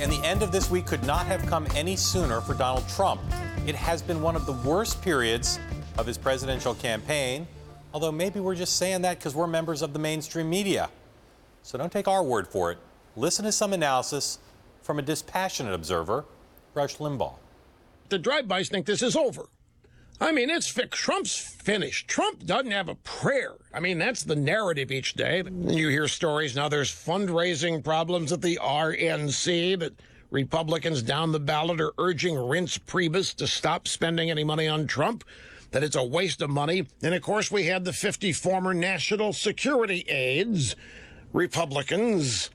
And the end of this week could not have come any sooner for Donald Trump. It has been one of the worst periods of his presidential campaign, although maybe we're just saying that because we're members of the mainstream media. So don't take our word for it. Listen to some analysis from a dispassionate observer, Rush Limbaugh. The drive-bys think this is over. I mean, Trump's finished. Trump doesn't have a prayer. I mean, that's the narrative each day. You hear stories now. There's fundraising problems at the RNC, that Republicans down the ballot are urging Reince Priebus to stop spending any money on Trump, that it's a waste of money. And, of course, we had the 50 former national security aides, Republicans,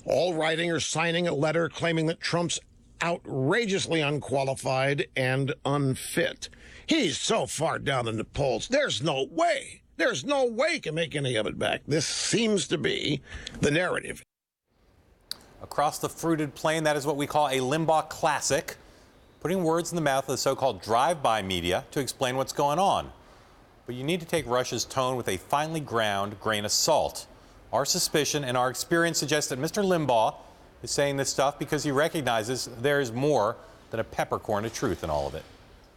all writing or signing a letter claiming that Trump's outrageously unqualified and unfit. He's so far down in the polls. There's no way he can make any of it back. This seems to be the narrative. Across the fruited plain, that is what we call a Limbaugh classic, putting words in the mouth of the so-called drive-by media to explain what's going on. But you need to take Rush's tone with a finely ground grain of salt. Our suspicion and our experience suggests that Mr. Limbaugh is saying this stuff because he recognizes there is more than a peppercorn of truth in all of it.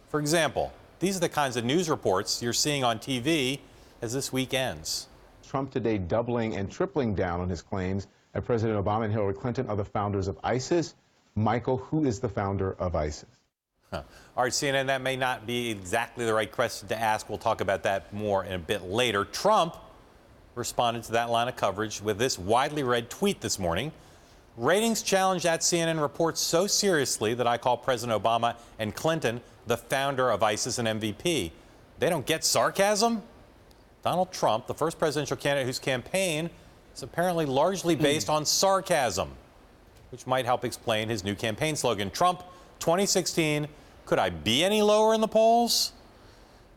For example, these are the kinds of news reports you're seeing on TV as this week ends. Trump today doubling and tripling down on his claims that President Obama and Hillary Clinton are the founders of ISIS. Michael, who is the founder of ISIS? All right, CNN, that may not be exactly the right question to ask. We'll talk about that more in a bit later. Trump responded to that line of coverage with this widely read tweet this morning. Ratings challenge at CNN reports so seriously that I call President Obama and Clinton the founder of ISIS and MVP. They don't get sarcasm? Donald Trump, the first presidential candidate whose campaign is apparently largely based on sarcasm, which might help explain his new campaign slogan, Trump 2016, could I be any lower in the polls?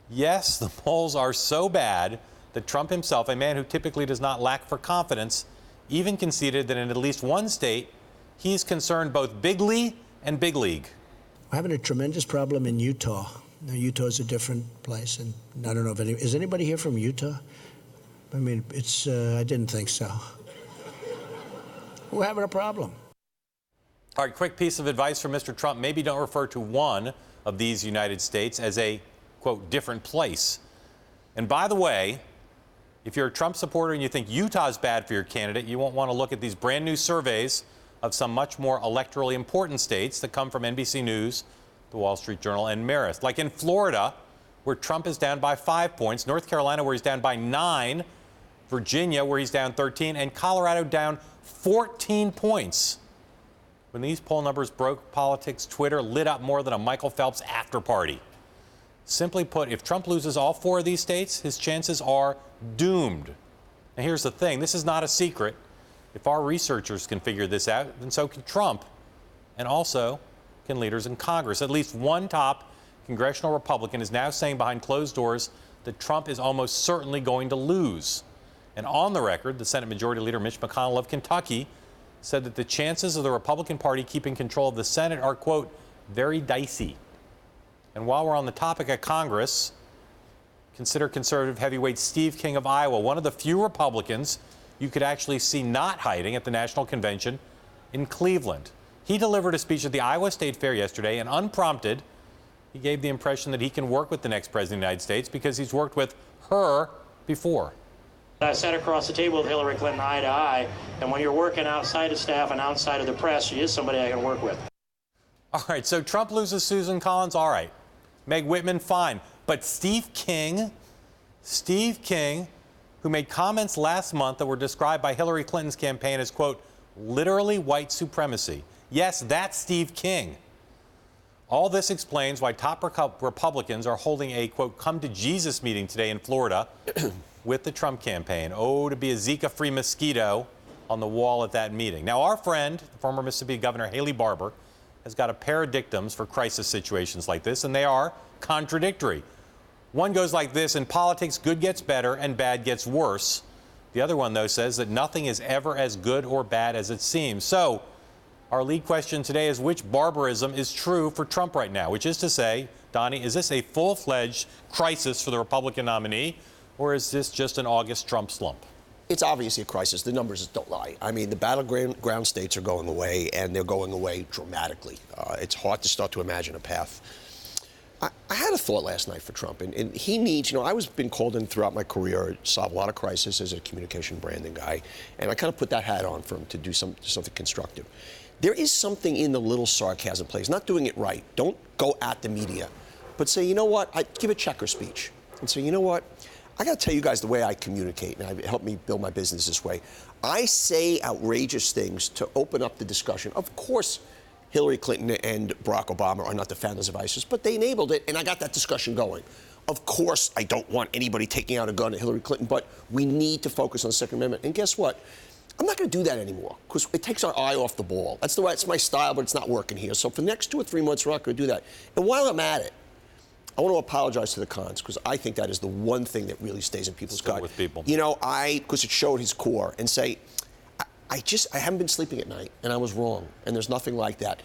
Yes, the polls are so bad that Trump himself, a man who typically does not lack for confidence, even conceded that in at least one state, he's concerned both bigly and big league. We're having a tremendous problem in Utah. Now, Utah is a different place, and I don't know if is anybody here from Utah? I mean, I didn't think so. We're having a problem. All right, quick piece of advice from Mr. Trump. Maybe don't refer to one of these United States as a, quote, different place. And by the way, if you're a Trump supporter and you think Utah's bad for your candidate, you won't want to look at these brand new surveys of some much more electorally important states that come from NBC News, The Wall Street Journal, and Marist. Like in Florida, where Trump is down by 5 points, North Carolina, where he's down by 9, Virginia, where he's down 13, and Colorado down 14 points. When these poll numbers broke, politics Twitter lit up more than a Michael Phelps after party. Simply put, if Trump loses all 4 of these states, his chances are doomed. Now, here's the thing. This is not a secret. If our researchers can figure this out, then so can Trump. And also can leaders in Congress. At least one top congressional Republican is now saying behind closed doors that Trump is almost certainly going to lose. And on the record, the Senate Majority Leader Mitch McConnell of Kentucky said that the chances of the Republican Party keeping control of the Senate are, quote, very dicey. And while we're on the topic of Congress, consider conservative heavyweight Steve King of Iowa, one of the few Republicans you could actually see not hiding at the National Convention in Cleveland. He delivered a speech at the Iowa State Fair yesterday, and unprompted, he gave the impression that he can work with the next president of the United States because he's worked with her before. I sat across the table with Hillary Clinton eye to eye, and when you're working outside of staff and outside of the press, she is somebody I can work with. All right, so Trump loses Susan Collins, all right. Meg Whitman, fine. But Steve King, who made comments last month that were described by Hillary Clinton's campaign as, quote, literally white supremacy. Yes, that's Steve King. All this explains why top Republicans are holding a, quote, come to Jesus meeting today in Florida with the Trump campaign. Oh, to be a Zika-free mosquito on the wall at that meeting. Now, our friend, former Mississippi Governor Haley Barbour, has got a pair of dictums for crisis situations like this, and they are contradictory. One goes like this: in politics, good gets better and bad gets worse. The other one, though, says that nothing is ever as good or bad as it seems. So our lead question today is, which barbarism is true for Trump right now? Which is to say, Donny, is this a full-fledged crisis for the Republican nominee, or is this just an August Trump slump? it's obviously a crisis. The numbers don't lie. I mean, the battleground states are going away, and they're going away dramatically. It's hard to start to imagine a path. I had a thought last night for Trump, and he needs, I was been called in throughout my career to solve a lot of crises as a communication branding guy, and I kind of put that hat on for him to do something constructive. There is something in the little sarcasm plays, not doing it right. Don't go at the media, but say, you know what, I give a checker speech and say, you know what, I got to tell you guys the way I communicate, and it helped me build my business this way. I say outrageous things to open up the discussion. Of course, Hillary Clinton and Barack Obama are not the founders of ISIS, but they enabled it, and I got that discussion going. Of course, I don't want anybody taking out a gun at Hillary Clinton, but we need to focus on the Second Amendment. And guess what? I'm not going to do that anymore because it takes our eye off the ball. That's it's my style, but it's not working here. So for the next 2 or 3 months, we're not going to do that. And while I'm at it, I want to apologize to the cons because I think that is the one thing that really stays in people's gut. With people. Because it showed his core, and say, I haven't been sleeping at night, and I was wrong, and there's nothing like that.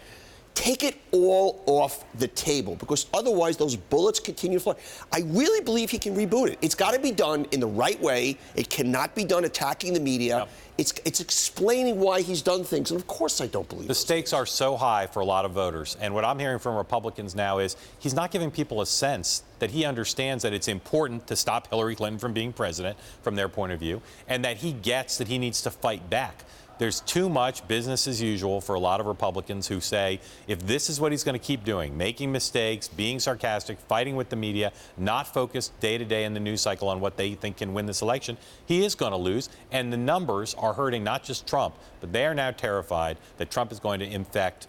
Take it all off the table because otherwise those bullets continue to fly. I really believe he can reboot it. It's got to be done in the right way. It cannot be done attacking the media. Yep. It's explaining why he's done things, and of course I don't believe the stakes are so high for a lot of voters, and what I'm hearing from Republicans now is he's not giving people a sense that he understands that it's important to stop Hillary Clinton from being president from their point of view, and that he gets that he needs to fight back. There's too much business as usual for a lot of Republicans who say if this is what he's going to keep doing, making mistakes, being sarcastic, fighting with the media, not focused day to day in the news cycle on what they think can win this election, he is going to lose. And the numbers are hurting not just Trump, but they are now terrified that Trump is going to infect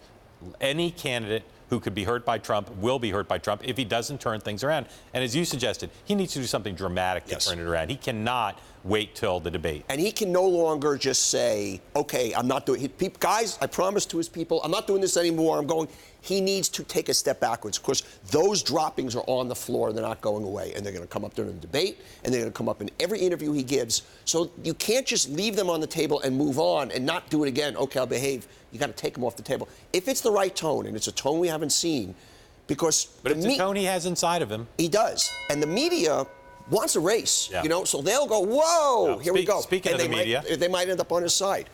any candidate who could be hurt by Trump, will be hurt by Trump if he doesn't turn things around. And as you suggested, he needs to do something dramatic to turn it around. He cannot wait till the debate. And he can no longer just say, okay, I'm not doing it. Guys, I promised to his people, I'm not doing this anymore. I'm going. He needs to take a step backwards. Of course, those droppings are on the floor. They're not going away. And they're going to come up during the debate, and they're going to come up in every interview he gives. So you can't just leave them on the table and move on and not do it again. Okay, I'll behave. You got to take them off the table. If it's the right tone, and it's a tone we haven't seen, because... But it's a tone he has inside of him. He does. And the media wants a race, so they'll go, whoa, here we go. Speaking of the media. They might end up on his side.